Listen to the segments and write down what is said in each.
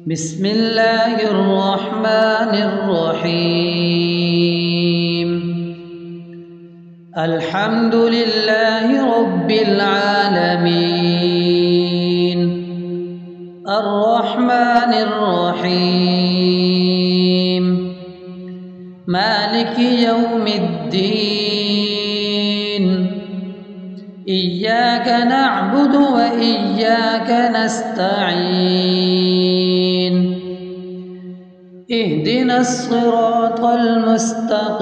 بسم الله الرحمن الرحيم. الحمد لله رب العالمين، الرحمن الرحيم، مالك يوم الدين. إياك نعبد وإياك نستعين. اهدنا الصراط المستقيم،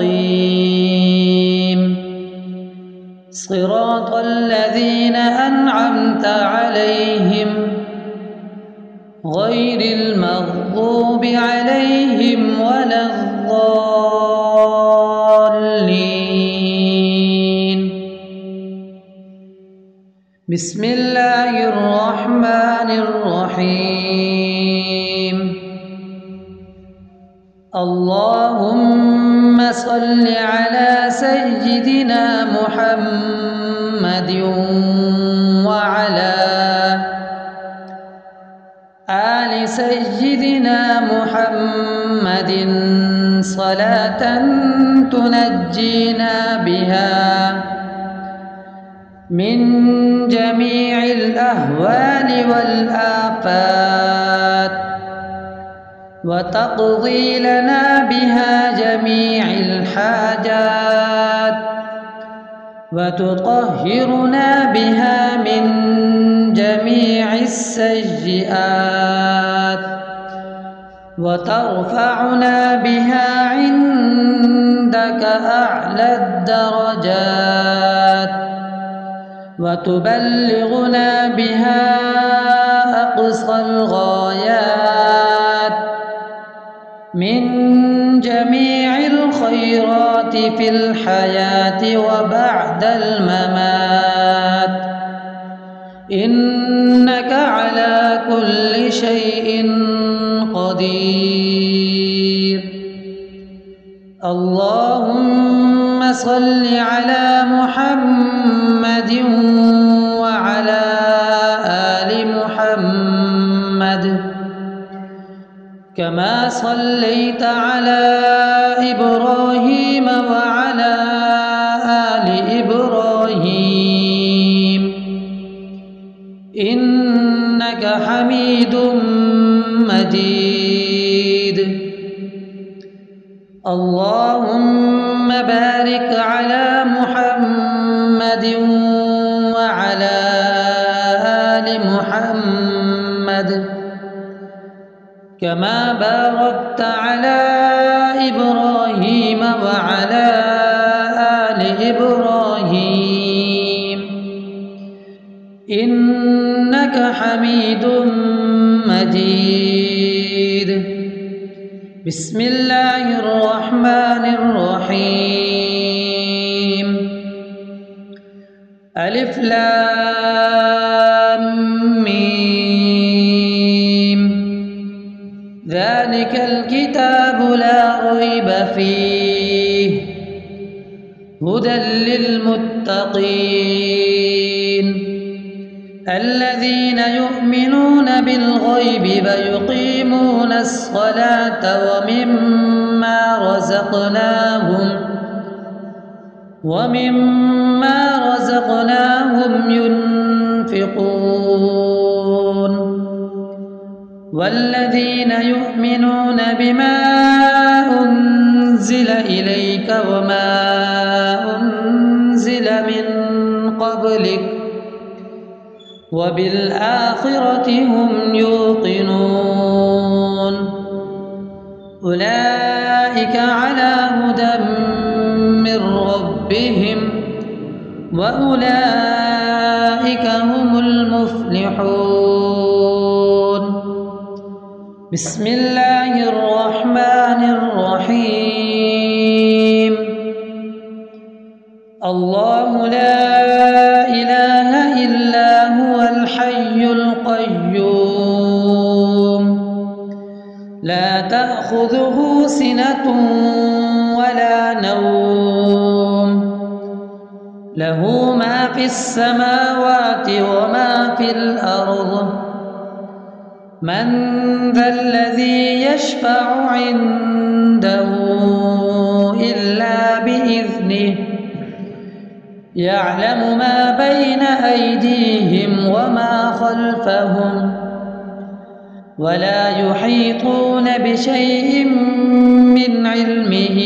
صراط الذين أنعمت عليهم غير المغضوب عليهم ولا الضالين. بسم الله الرحمن الرحيم. اللهم صل على سيدنا محمد وعلى آل سيدنا محمد صلاة تنجينا بها من جميع الأهوال والآفات، وتقضي لنا بها جميع الحاجات، وتطهرنا بها من جميع السيئات، وترفعنا بها عندك أعلى الدرجات، وتبلغنا بها أقصى الغايات من جميع الخيرات في الحياة وبعد الممات، إنك على كل شيء قدير. اللهم صل على محمد وعلى آل محمد كما صليت على إبراهيم وعلى آل إبراهيم إنك حميد مجيد. اللهم بارك على محمد وعلى آل محمد كما باركت على إبراهيم وعلى آل إبراهيم إنك حميد مجيد. بسم الله الرحمن الرحيم. ألف لام ميم. ذلك الكتاب لا ريب فيه هدى للمتقين الذين يؤمنون بالغيب ويقيمون الصلاة ومما رزقناهم ينفقون والذين يؤمنون بما أنزل إليك وما أنزل من قبلك وبالآخرة هم يوقنون أولئك على هدى من ربهم وأولئك هم المفلحون. بسم الله الرحمن الرحيم. الله لا إله إلا هو الحي القيوم لا تأخذه سنة ولا نوم له ما في السماوات وما في الأرض من ذا الذي يشفع عنده إلا بإذنه يعلم ما بين أيديهم وما خلفهم ولا يحيطون بشيء من علمه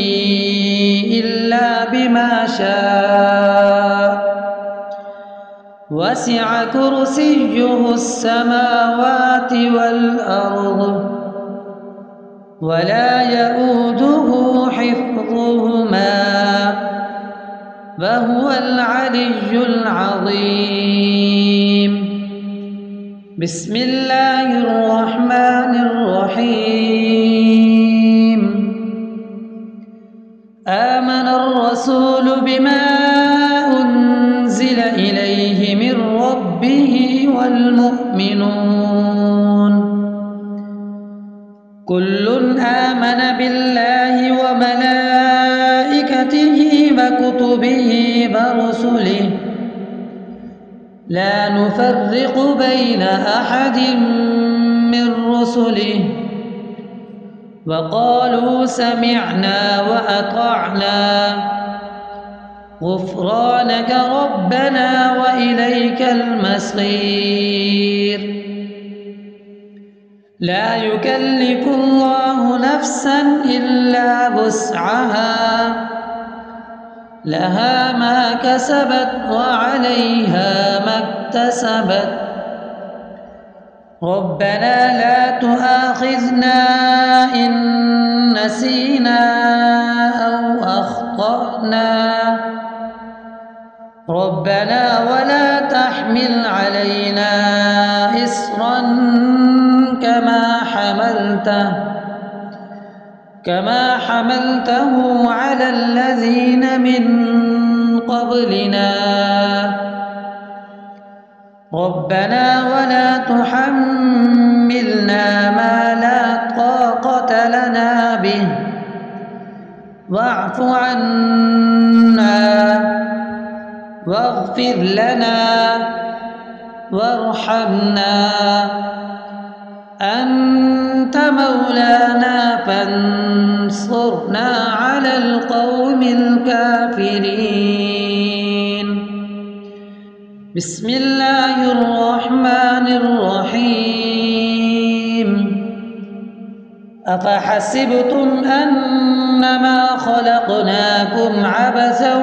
إلا بما شاء وسع كرسيه السماوات والأرض ولا يؤوده حفظهما وهو العلي العظيم. بسم الله الرحمن الرحيم. آمن الرسول بما أنزل إليه من ربه والمؤمنون كل آمن بالله وملائكته وكتبه ورسله لا نفرق بين أحد من رسله وقالوا سمعنا وأطعنا غفرانك ربنا وإليك المصير. لا يكلف الله نفسا إلا وسعها لها ما كسبت وعليها ما اكتسبت ربنا لا تؤاخذنا إن نسينا أو أخطأنا ربنا ولا تحمل علينا إصرا كما حملته على الذين من قبلنا ربنا ولا تحملنا ما لا طاقة لنا به واعف عنا واغفر لنا وارحمنا أنت مولانا فانصرنا على القوم الكافرين. بسم الله الرحمن الرحيم. أفحسبتم أنما خلقناكم عبثا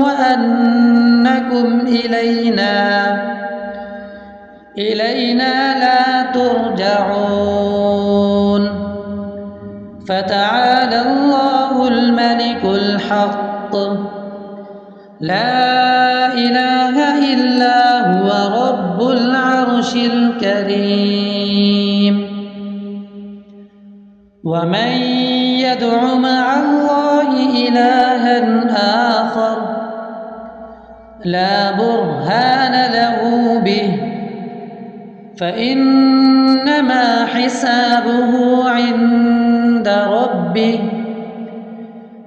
وأنكم إلينا لا ترجعون فتعالى الله الملك الحق لا إله إلا هو رب العرش الكريم. ومن يدع مع الله إلها آخر لا برهان له به فإنما حسابه عند ربه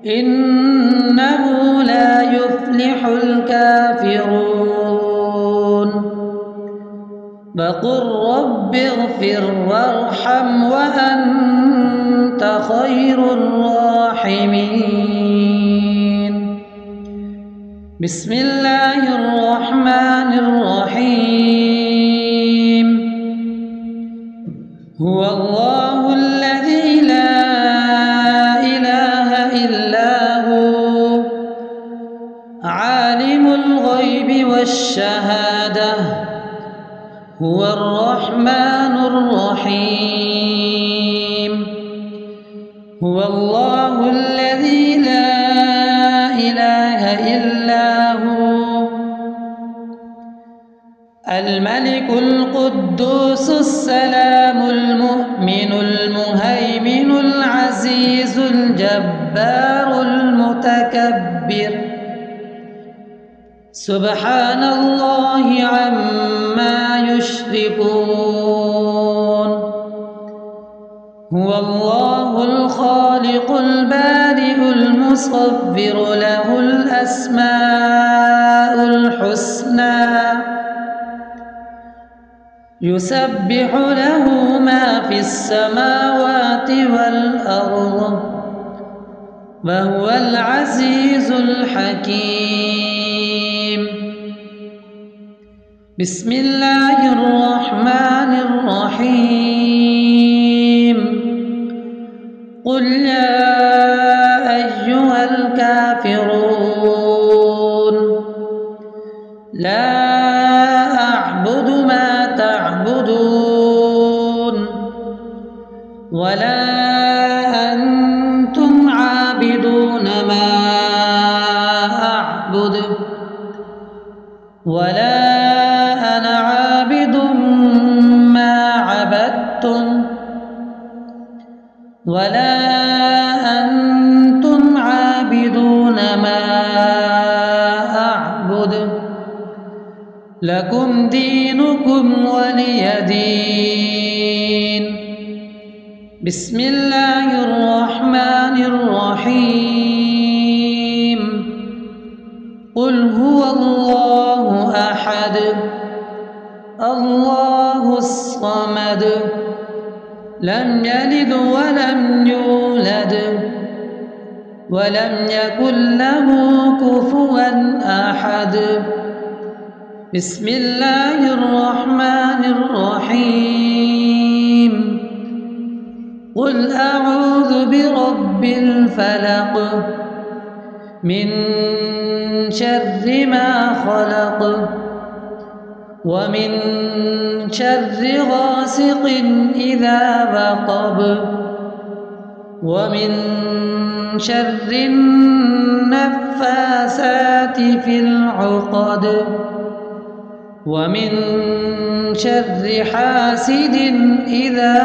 إنه لا يفلح الكافرون. وقل رب اغفر وارحم وأنت خير الراحمين. بسم الله الرحمن الرحيم. هو الله الذي لا إله إلا هو عالم الغيب والشهادة هو الرحمن الرحيم. هو الله الذي لا إله إلا هو الملك القدوس السلام المؤمن المهيمن العزيز الجبار المتكبر سبحان الله عما يشركون. هو الله الخالق البارئ المصور له الأسماء الحسنى يسبح له ما في السماوات والأرض وهو العزيز الحكيم. بسم الله الرحمن الرحيم. قل يا أيها الكافرون لا أعبد ما تعبدون ولا أنتم عابدون ما أعبد ولا أنا عابد ما عبدتم ولا أنتم عابدون ما أعبد لكم دينكم ولي دين. بسم الله الرحمن الرحيم. قل هو الله أحد الله الصمد لم يلد ولم يولد ولم يكن له كفوا أحد. بسم الله الرحمن الرحيم. قل أعوذ برب الفلق من شر ما خلق ومن شر غاسق إذا وقب ومن شر النفاثات في العقد ومن شر حاسد إذا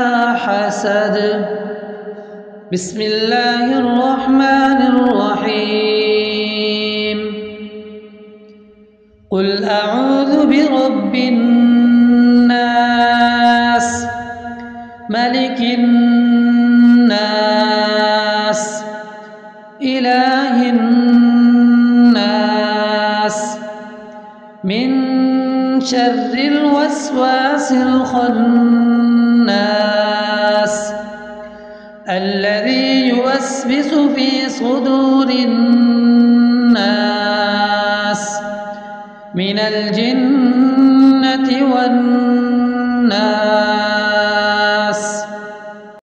حسد. بسم الله الرحمن الرحيم. قل أعوذ برب الناس ملك الناس إله الناس من شر الوسواس الخناس الذي يوسوس في صدور الناس من الجنة والناس.